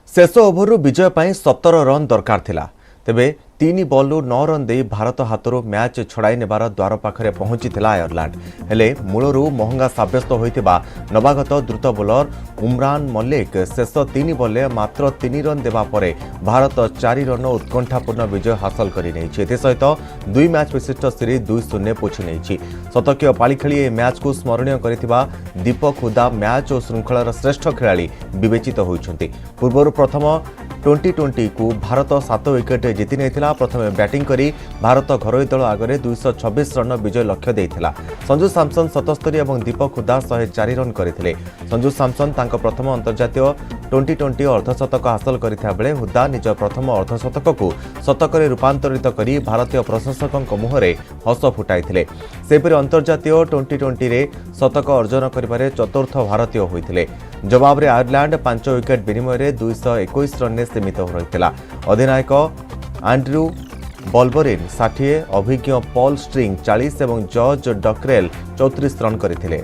शेष ओभर विजय पर 17 रन दरकार थिला। तेबे 3 बॉल 9 रन दे भारत हाथों मैच छड़ाई नेबार द्वार पाखरे पहुंची आयरलैंड। हेले मूलरू महंगा साब्यस्त होइतिबा नवागत द्रुत बोलर उमरान मल्लिक शेष 3 बॉल मात्र 3 रन देवा परे भारत 4 रन उत्कंठापूर्ण विजय हासिल कर सहित 2 मैच विशिष्ट सीरीज 2-0 पोछि नहीं। शतकीय पाली खेली ए मैच को स्मरणीय करिथिबा दीपक हुदा मैच और श्रृंखलार श्रेष्ठ खेलाड़ी विवेचित होइछन्ति। पूर्व प्रथम टी20 को भारत 7 विकेट जीति नहीं। प्रथम बैटिंग करी भारत घरोई दल आगे 226 रन विजय लक्ष्य देइथिला। संजू सैमसन 77 और दीपक हुदा 104 रन करथिले। संजू सैमसन तांको प्रथम अंतर्जातीय टी20 अर्धशतक हासिल करिथा बेले हुदा निज प्रथम अर्धशतक को शतक रूपांतरित करी भारतीय प्रशंसकों मुहरे हस फुटाइथिले। सेपरि अंतर्जातीय टी20 रे शतक अर्जन करिबारे चतुर्थ भारतीय होइथिले। जवाब रे आयरलैंड 5 विकेट विनिमय 221 रन सीमित रहिथिला। अधिनायक आंड्रू बॉल्बरिन 60, अभिज्ञ पॉल स्ट्रिंग 40 और जॉर्ज डकरेल 34 रन करथिले।